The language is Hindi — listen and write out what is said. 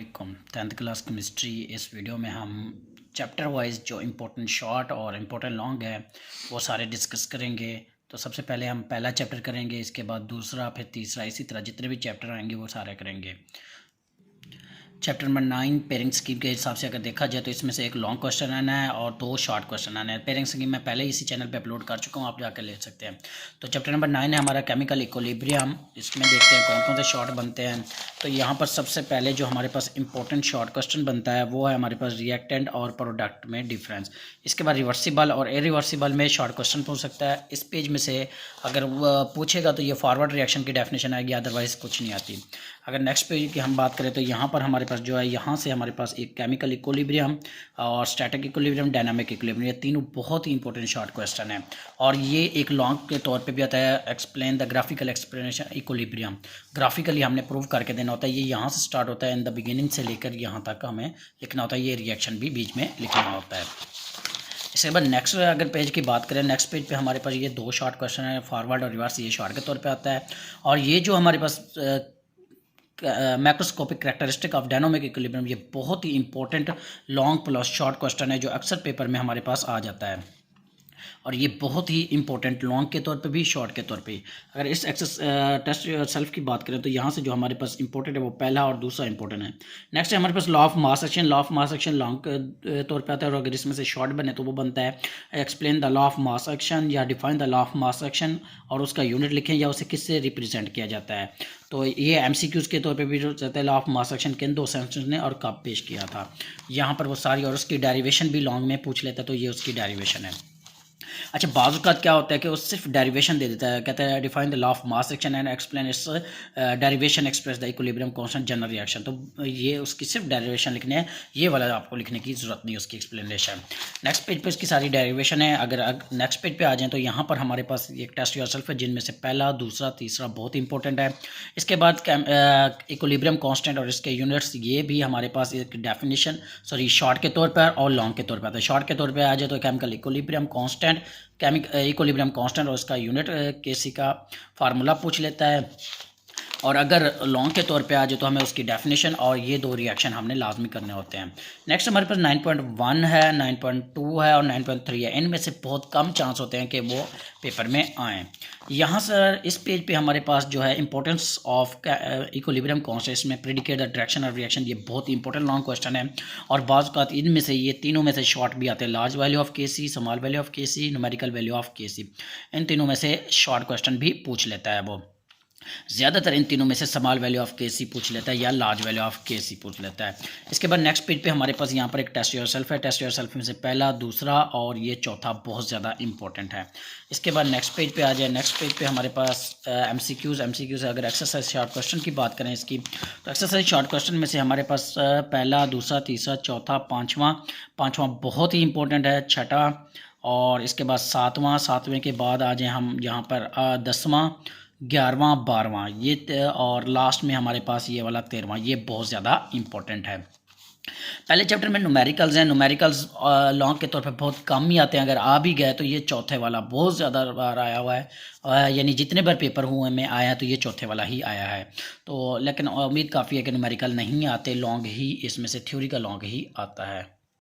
Tenth class chemistry. इस वीडियो में हम चैप्टर वाइज जो इम्पोर्टेंट शॉर्ट और इम्पोर्टेंट लॉन्ग है वो सारे डिस्कस करेंगे। तो सबसे पहले हम पहला चैप्टर करेंगे, इसके बाद दूसरा, फिर तीसरा, इसी तरह जितने भी चैप्टर आएंगे वो सारे करेंगे। चैप्टर नंबर 9 पेयरिंग स्कीम के हिसाब से अगर देखा जाए तो इसमें से एक लॉन्ग क्वेश्चन आना है और 2 शॉर्ट क्वेश्चन आना है। पेयरिंग स्कीम मैं पहले ही इसी चैनल पे अपलोड कर चुका हूँ, आप जाकर ले सकते हैं। तो चैप्टर नंबर 9 है हमारा केमिकल इक्विलिब्रियम। इसमें देखते हैं कौन कौन से शॉर्ट बनते हैं। तो यहाँ पर सबसे पहले जो हमारे पास इंपॉर्टेंट शॉर्ट क्वेश्चन बनता है वो है हमारे पास रिएक्टेंट और प्रोडक्ट में डिफरेंस। इसके बाद रिवर्सिबल और इरिवर्सिबल में शॉर्ट क्वेश्चन पूछ सकता है। इस पेज में से अगर पूछेगा तो ये फॉरवर्ड रिएक्शन की डेफिनेशन आएगी, अदरवाइज कुछ नहीं आती। अगर नेक्स्ट पेज की हम बात करें तो यहाँ पर हमारे पास जो है, यहाँ से हमारे पास एक केमिकल इक्विलिब्रियम और स्टैटिक इक्विलिब्रियम, डायनामिक इक्विलिब्रियम, ये तीनों बहुत ही इंपॉर्टेंट शॉर्ट क्वेश्चन है। और ये एक लॉन्ग के तौर पे भी आता है, explain the graphical explanation equilibrium. Graphically हमने प्रूव करके देना होता है। ये यहाँ से स्टार्ट होता है, इन द बिगिनिंग से लेकर यहाँ तक हमें लिखना होता है। ये रिएक्शन भी बीच में लिखना होता है। इसके बाद नेक्स्ट अगर पेज की बात करें, नेक्स्ट पेज पे हमारे पास ये 2 शॉर्ट क्वेश्चन है, फॉरवर्ड और रिवर्स, ये शॉर्ट के तौर पे आता है। और ये जो हमारे पास macroscopic characteristic of dynamic equilibrium, ये बहुत ही important long plus short question है जो अक्सर पेपर में हमारे पास आ जाता है। और ये बहुत ही इंपॉर्टेंट लॉन्ग के तौर पे भी, शॉर्ट के तौर पे। अगर इस एक्सेस टेस्ट योरसेल्फ की बात करें तो यहाँ से जो हमारे पास इंपॉर्टेंट है वो पहला और दूसरा इंपॉर्टेंट है। नेक्स्ट है हमारे पास law of mass action. Law of mass action long के तौर पे आता है और अगर इसमें से शॉर्ट बने तो वो बनता है explain the law of mass action या define the law of mass action, और उसका यूनिट लिखें या उसे किससे रिप्रेजेंट किया जाता है। तो ये एमसीक्यूज के तौर पे भी जो रहता है, लॉ ऑफ मास एक्शन किन 2 सेंटेंस ने और कब पेश किया था, यहाँ पर वो सारी, और उसकी डेरिवेशन भी लॉन्ग में पूछ लेता है, तो ये उसकी डेरिवेशन है। अच्छा, बाज़ औक़ात क्या होता है कि वो सिर्फ डेरिवेशन दे देता है, कहता है define the law of mass action and explain it's derivation express the equilibrium constant general reaction. तो ये उसकी सिर्फ डेरिवेशन लिखने है, ये वाला आपको लिखने की ज़रूरत नहीं, उसकी एक्सप्लेनेशन। नेक्स्ट पेज पे इसकी सारी डेरिवेशन है। अगर नेक्स्ट पेज पे आ जाएँ तो यहाँ पर हमारे पास एक टेस्ट योरसेल्फ है, जिनमें से पहला, दूसरा, तीसरा बहुत इंपॉर्टेंट है। इसके बाद इक्विलिब्रियम कांस्टेंट और इसके यूनिट्स, ये भी हमारे पास एक डेफिनेशन, सॉरी, शॉर्ट के तौर पर और लॉन्ग के तौर पर आता है। शॉर्ट के तौर पर आ जाए तो chemical equilibrium constant, equilibrium constant और उसका यूनिट केसी का फार्मूला पूछ लेता है। और अगर लॉन्ग के तौर पे आ जाए तो हमें उसकी डेफिनेशन और ये 2 रिएक्शन हमने लाजमी करने होते हैं। नेक्स्ट हमारे पास 9.1 है, 9.2 है और 9.3 है। इनमें से बहुत कम चांस होते हैं कि वो पेपर में आएँ। यहाँ सर इस पेज पे हमारे पास जो है इंपॉर्टेंस ऑफ इक्विलिब्रियम कांस्टेंट, इसमें predicate the direction of reaction, ये बहुत ही इंपॉर्टेंट लॉन्ग क्वेश्चन है। और बाज़ औक़ात इनमें से, ये तीनों में से शॉर्ट भी आते हैं, large value of KC, small value of KC, numerical value of KC. इन तीनों में से शॉर्ट क्वेश्चन भी पूछ लेता है वो। ज़्यादातर इन तीनों में से स्मॉल वैल्यू ऑफ केसी पूछ लेता है या लार्ज वैल्यू ऑफ केसी पूछ लेता है। इसके बाद नेक्स्ट पेज पे हमारे पास यहाँ पर एक टेस्ट योरसेल्फ है। टेस्ट योरसेल्फ में से पहला, दूसरा और ये चौथा बहुत ज़्यादा इंपॉर्टेंट है। इसके बाद नेक्स्ट पेज पे आ जाए। नेक्स्ट पेज पे हमारे पास एमसीक्यूज़ अगर एक्सरसाइज शॉर्ट क्वेश्चन की बात करें इसकी, तो एक्सरसाइज शॉर्ट क्वेश्चन में से हमारे पास पहला, दूसरा, तीसरा, चौथा, पाँचवा बहुत ही इंपॉर्टेंट है, छठा, और इसके बाद सातवें के बाद आ जाए हम यहाँ पर 10वां, 11वां, 12वां, ये और लास्ट में हमारे पास ये वाला 13वां, ये बहुत ज़्यादा इंपॉर्टेंट है। पहले चैप्टर में न्यूमेरिकल्स हैं। न्यूमेरिकल्स लॉन्ग के तौर पे बहुत कम ही आते हैं, अगर आ भी गए तो ये चौथे वाला बहुत ज़्यादा बार आया हुआ है, यानी जितने बार पेपर हुए में आया तो ये चौथे वाला ही आया है। तो लेकिन उम्मीद काफ़ी है कि न्यूमेरिकल नहीं आते, लॉन्ग ही इसमें से, थ्योरी का लॉन्ग ही आता है।